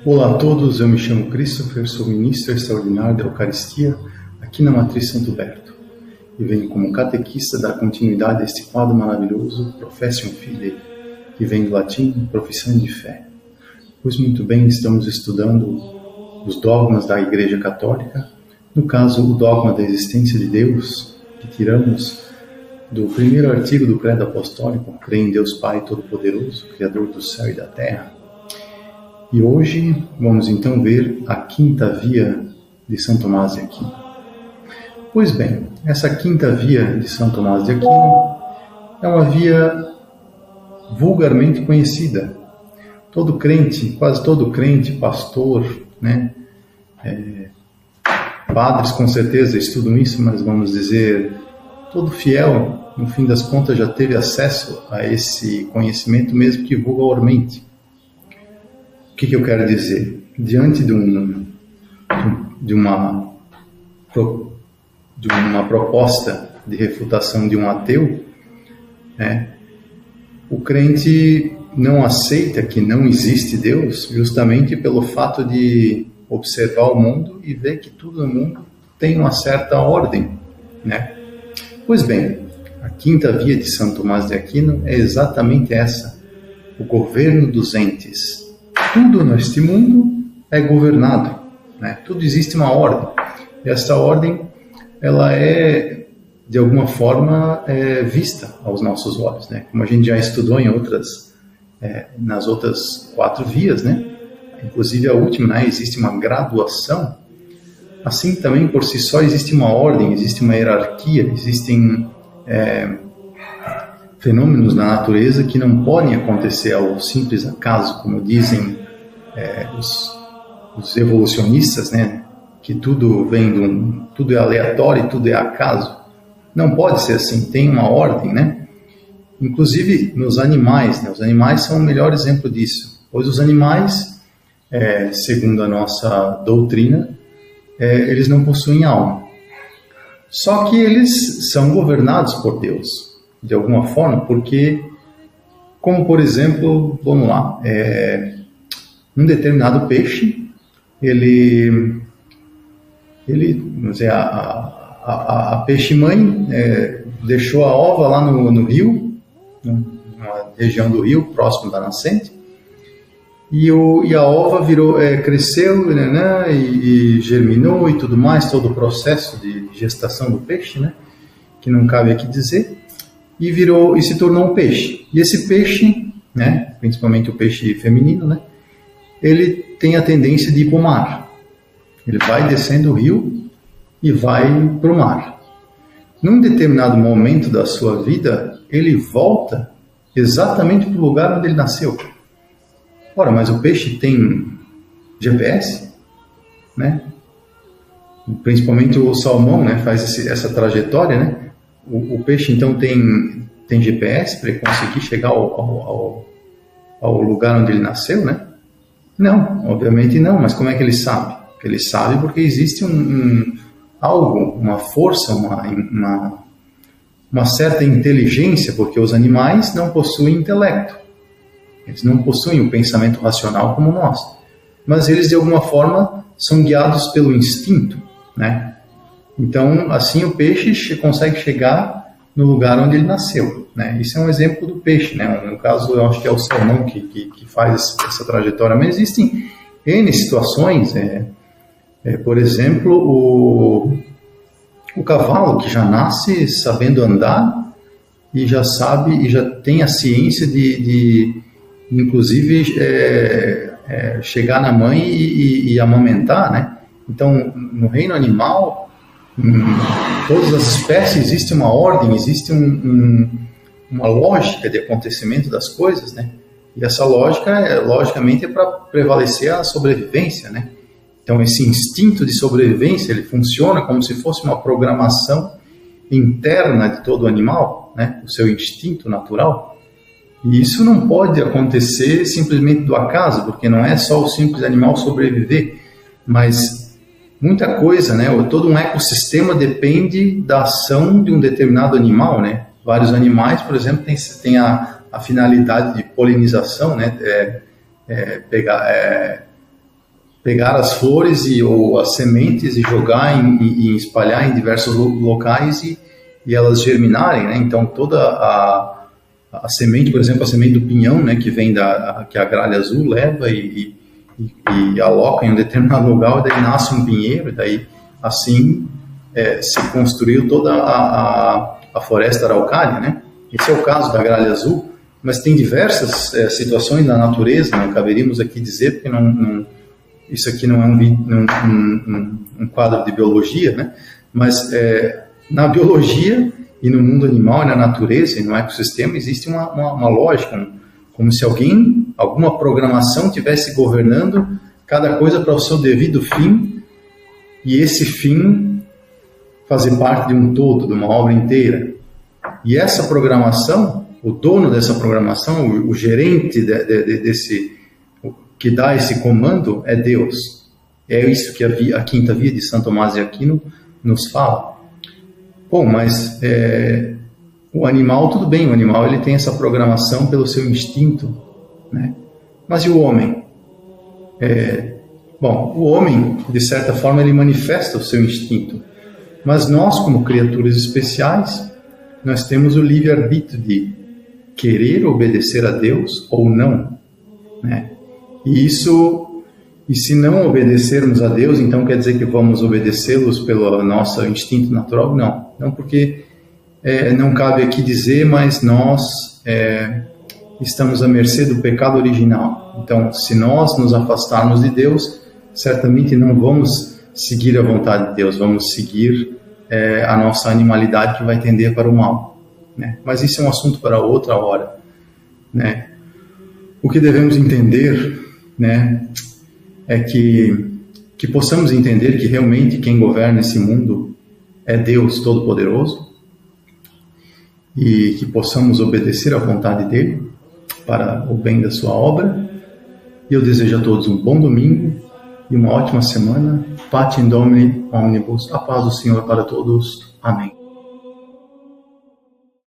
Olá a todos, eu me chamo Christopher, sou ministro extraordinário da Eucaristia aqui na Matriz Santo Berto e venho como catequista dar continuidade a este quadro maravilhoso, Professione Fidei, que vem do latim Profissão de Fé. Pois muito bem, estamos estudando os dogmas da Igreja Católica, no caso o dogma da existência de Deus, que tiramos do primeiro artigo do Credo Apostólico, creio em Deus Pai Todo-Poderoso, Criador do céu e da terra. E hoje vamos então ver a quinta via de São Tomás de Aquino. Pois bem, essa quinta via de São Tomás de Aquino é uma via vulgarmente conhecida. Todo crente, quase todo crente, pastor, padres com certeza estudam isso, mas vamos dizer, todo fiel, no fim das contas, já teve acesso a esse conhecimento, mesmo que vulgarmente. O que eu quero dizer? Diante de uma proposta de refutação de um ateu, o crente não aceita que não existe Deus justamente pelo fato de observar o mundo e ver que tudo no mundo tem uma certa ordem, Pois bem, a quinta via de São Tomás de Aquino é exatamente essa, o governo dos entes. Tudo neste mundo é governado, Tudo existe uma ordem. E essa ordem, ela é, de alguma forma, vista aos nossos olhos, Como a gente já estudou nas outras 4 vias, Inclusive a última, existe uma graduação. Assim também, por si só, existe uma ordem, existe uma hierarquia, existem fenômenos na natureza que não podem acontecer ao simples acaso, como dizem os evolucionistas, que tudo tudo é aleatório, tudo é acaso. Não pode ser assim, tem uma ordem, Inclusive nos animais, Os animais são o melhor exemplo disso, pois os animais, segundo a nossa doutrina, eles não possuem alma. Só que eles são governados por Deus, de alguma forma, porque, como por exemplo, vamos lá, um determinado peixe, vamos dizer, a peixe-mãe deixou a ova lá no rio, numa região do rio, próximo da nascente, e a ova cresceu, e germinou e tudo mais, todo o processo de gestação do peixe, que não cabe aqui dizer, e se tornou um peixe. E esse peixe, principalmente o peixe feminino, ele tem a tendência de ir para o mar. Ele vai descendo o rio e vai para o mar. Num determinado momento da sua vida, ele volta exatamente para o lugar onde ele nasceu. Ora, mas o peixe tem GPS, Principalmente o salmão, faz essa trajetória, O peixe então tem GPS para ele conseguir chegar ao lugar onde ele nasceu, Não, obviamente não, mas como é que ele sabe? Ele sabe porque existe algo, uma força, uma certa inteligência, porque os animais não possuem intelecto. Eles não possuem o pensamento racional como nós. Mas eles, de alguma forma, são guiados pelo instinto, Então, assim, o peixe consegue chegar no lugar onde ele nasceu, Isso é um exemplo do peixe, No caso, eu acho que é o salmão que faz essa trajetória. Mas existem N situações, por exemplo, o cavalo que já nasce sabendo andar e já sabe e já tem a ciência de inclusive chegar na mãe e amamentar, Então, no reino animal, em todas as espécies existe uma ordem, existe uma lógica de acontecimento das coisas, E essa lógica, logicamente, é para prevalecer a sobrevivência, Então, esse instinto de sobrevivência, ele funciona como se fosse uma programação interna de todo animal, O seu instinto natural. E isso não pode acontecer simplesmente do acaso, porque não é só o simples animal sobreviver, mas muita coisa, Todo um ecossistema depende da ação de um determinado animal, Vários animais, por exemplo, têm a finalidade de polinização, pegar as flores ou as sementes e jogar e espalhar em diversos locais e elas germinarem, né? Então toda a semente, por exemplo, a semente do pinhão, né, que vem que a gralha azul leva e aloca em um determinado lugar, e daí nasce um pinheiro, e daí assim se construiu toda a floresta araucária, né? Esse é o caso da gralha azul, mas tem diversas situações na natureza, não caberíamos aqui dizer, porque isso aqui não é um quadro de biologia, né? Mas na biologia e no mundo animal, na natureza e no ecossistema, existe uma lógica, como se alguma programação estivesse governando cada coisa para o seu devido fim, e esse fim fazer parte de um todo, de uma obra inteira. E essa programação, o dono dessa programação, o gerente que dá esse comando é Deus. É isso que a quinta via de Santo Tomás de Aquino nos fala. Bom, mas o animal, tudo bem, o animal ele tem essa programação pelo seu instinto, né? Mas e o homem? Bom, o homem, de certa forma, ele manifesta o seu instinto. Mas nós, como criaturas especiais, nós temos o livre-arbítrio de querer obedecer a Deus ou não, né? E se não obedecermos a Deus, então quer dizer que vamos obedecê-los pelo nosso instinto natural? Não, porque não cabe aqui dizer, mas nós estamos à mercê do pecado original. Então, se nós nos afastarmos de Deus, certamente não vamos seguir a vontade de Deus, vamos seguir a nossa animalidade que vai tender para o mal, né? Mas isso é um assunto para outra hora, né? O que devemos entender, né, é que possamos entender que realmente quem governa esse mundo é Deus Todo-Poderoso, e que possamos obedecer à vontade dele para o bem da sua obra. E eu desejo a todos um bom domingo e uma ótima semana. Patem Domini omnibus. A paz do Senhor para todos. Amém.